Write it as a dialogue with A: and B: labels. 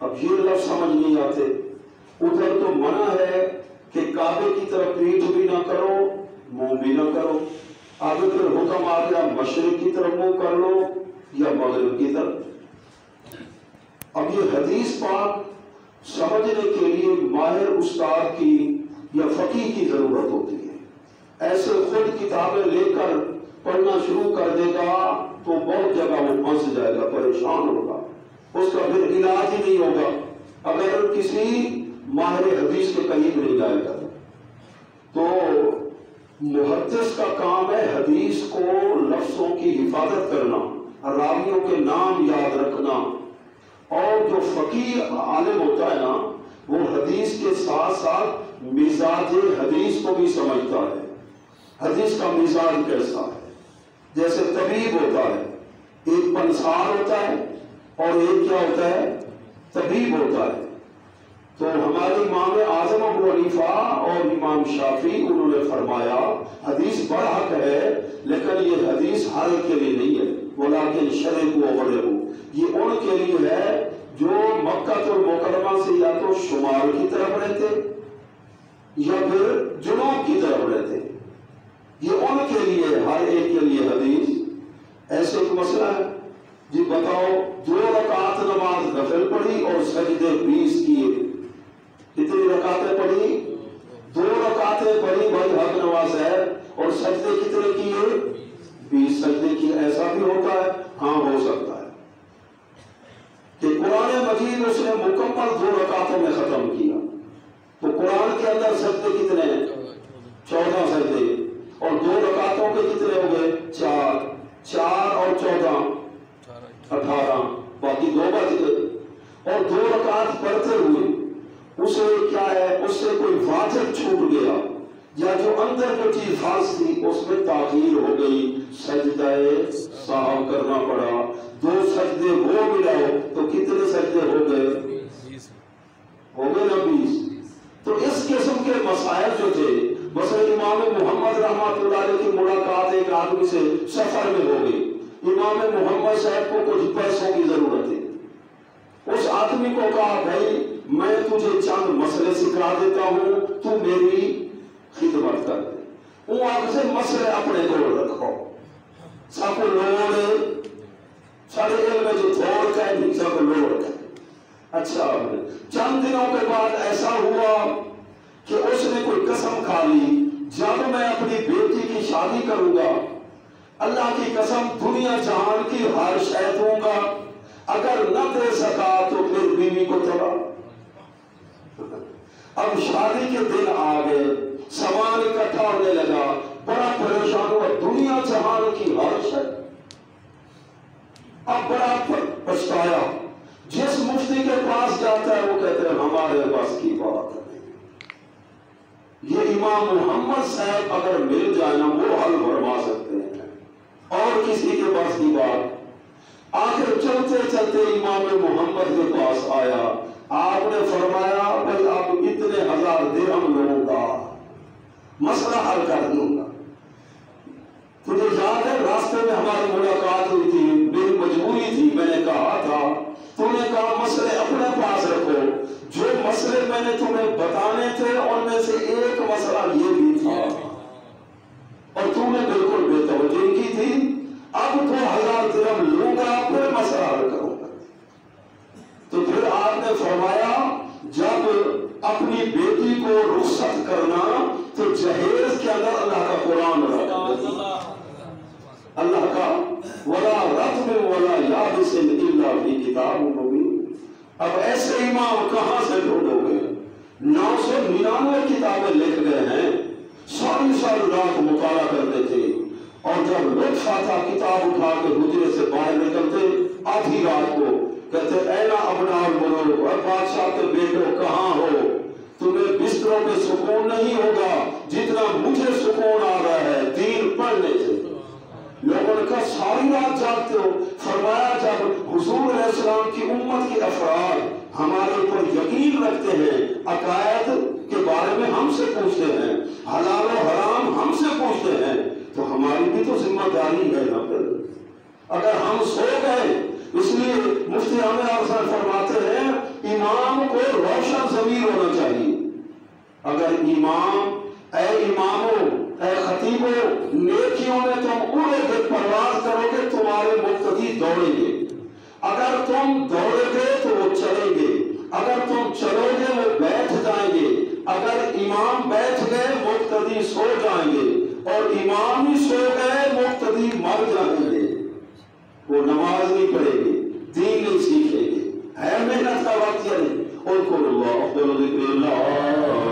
A: اب یہ لفظ سمجھ نہیں آتے. ادھر تو منع ہے کہ کعبے کی طرف پیٹھ بھی نہ کرو، منہ بھی نہ کرو. اب پھر حکم آ گیا مشرق کی طرف منہ کر لو یا مغرب کی طرف. اب یہ حدیث پاک سمجھنے کے لیے ماہر استاد کی یا فقیہ کی ضرورت ہوتی ہے. ایسے خود کتابیں لے کر پڑھنا شروع کر دے گا تو بہت جگہ وہ پھنس جائے گا، پریشان ہوگا، اس کا پھر علاج ہی نہیں ہوگا اگر کسی ماہر حدیث کے قریب نہیں جائے گا. تو محدث کا کام ہے حدیث کو لفظوں کی حفاظت کرنا، راویوں کے نام یاد رکھنا. اور جو فقیہ عالم ہوتا ہے نا وہ حدیث کے ساتھ ساتھ مزاج حدیث کو بھی سمجھتا ہے. حدیث کا مزاج کیسا ہے؟ جیسے طبیب ہوتا ہے، ایک پنسار ہوتا ہے اور ایک کیا ہوتا ہے؟ طبیب ہوتا ہے. تو ہمارے امام اعظم ابو حنیفہ اور امام شافعی انہوں نے فرمایا حدیث برحق ہے لیکن یہ حدیث ہر کے لیے نہیں ہے. ولیکن شرعوا وغیرہ یہ ان کے لیے ہے جو مکہ المکرمہ سے یا تو شمال کی طرف رہتے یا پھر جنوب کی طرف رہتے. یہ ان کے لیے ہر ایک کے لیے حدیث. ایسے ایک مسئلہ ہے جی بتاؤ 2 رکعت نماز نفل پڑھی اور سجدے 20 کیے. کتنی رکعتیں پڑھی؟ 2 رکعتیں پڑھی بھائی حق نواز ہے اور سجدے کتنے کیے؟ 20 سجدے کیے. ایسا بھی ہوتا ہے؟ ہاں ہو سکتا ہے کہ قرآن مجید اس نے مکمل 2 رکعتوں میں ختم کیا. تو قرآن کے اندر سجدے کتنے ہیں؟ 14 سجدے اور 2 رکعتوں کے کتنے ہو گئے؟ 4 اور 14 18 باقی 2 بچ گئے. اور 2 رکعت پڑھتے ہوئے اسے کیا ہے اس سے کوئی واجب چھوٹ گیا یا جو اندر جو چیز خاص تھی اس میں تاخیر ہو گئی، سجدہ سہو کرنا پڑا. 2 سجدے وہ ملاؤ تو کتنے سجدے ہو گئے؟ ہو گئے نا 20. تو اس قسم کے مسائل جو تھے مثلا امام محمد رحمۃ اللہ علیہ کی ملاقات ایک آدمی سے سفر میں ہو گئی. امام محمد صاحب کو کچھ پیسوں کی ضرورت ہے. اس آدمی کو کہا بھائی میں تجھے چند مسئلے سکھا دیتا ہوں تو میری خدمت کر دے. وہ آپ سے مسئلے اپنے کو رکھو سب کو لوڑ سارے علم میں جو تھوڑ کا ہے نہیں سب کو لوڑ کا. اچھا چند دنوں کے بعد ایسا ہوا کہ اس نے کوئی قسم کھا لی جب میں اپنی بیٹی کی شادی کروں گا اللہ کی قسم دنیا جہان کی ہر شے دوں گا، اگر نہ دے سکا تو پھر بیوی کو تباہ. اب شادی کے دن آ گئے، سامان اکٹھا ہونے لگا، بڑا پریشان ہوا، دنیا جہان کی ہر شے. اب بڑا پچھتایا. جس مفتی کے پاس جاتا ہے وہ کہتے ہیں ہمارے پاس کی بات ہے. یہ امام محمد صاحب اگر مل جائے نا وہ حل فرما سکتے ہیں اور کسی کے پاس کی بات. آخر چلتے چلتے امام محمد کے پاس آیا. آپ نے فرمایا بھائی آپ اتنے 1000 درہم لوگوں کا مسئلہ حل کر دوں گا. تجھے یاد ہے راستے میں ہماری ملاقات ہوئی تھی، میری مجبوری تھی، میں نے کہا تھا تو نے کہا مسئلے اپنے پاس رکھو. جو مسئلے میں نے تمہیں بتانے تھے ان میں سے ایک مسئلہ یہ بھی تھا اور تم نے بالکل بے توجہی کی تھی. اب 2000 درہم لوں گا پھر مسئلہ حل کروں گا. تو پھر آپ نے فرمایا جب اپنی بیٹی کو رخصت کرنا تو جہیز کے اندر اللہ کا قرآن رکھنا، اللہ کا ولا رتب ولا یابس الا فی کتاب مبین. اب ایسے امام کہاں سے ڈھونڈو گے؟ 999 کتابیں لکھ گئے ہیں، ساری رات مطالعہ کرتے تھے اور جب لطف آتا کتاب اٹھا کے حجرے سے باہر نکلتے آدھی رات کو کہتے اینا ابناء الملوک، اور بادشاہ کے بیٹو کہاں ہو؟ تمہیں بستروں پہ سکون نہیں ہوگا جتنا مجھے سکون آ رہا ہے دین پڑھنے سے. لوگوں نے کہا ساری رات جاگتے ہو. فرمایا جب حضور علیہ السلام کی امت کے افراد ہمارے اوپر یقین رکھتے ہیں، عقائد کے بارے میں ہم سے پوچھتے ہیں، حلال و حرام ہم سے پوچھتے ہیں، تو ہماری بھی تو ذمہ داری ہے نا. اگر ہم سو گئے، اس لیے مفتی عامر فرماتے ہیں ضمیر ہونا چاہیے. اگر اے اماموں، اے خطیبوں، نیکیوں میں تم اڑے گے، پرواز کرو گے، تمہارے مقتدی دوڑیں گے. اگر تم دوڑے گے تو وہ چلیں گے، اگر تم چلو گے وہ بیٹھ جائیں گے. اگر امام بیٹھ گئے مقتدی سو جائیں گے، اور امام ہی سو گئے مقتدی مر جائیں گے. وہ نماز نہیں پڑھیں گے، دین نہیں سیکھیں گے. ہے محنت کا وقت یا نہیں؟ اذکروا اللہ، افضل ذکر اللہ.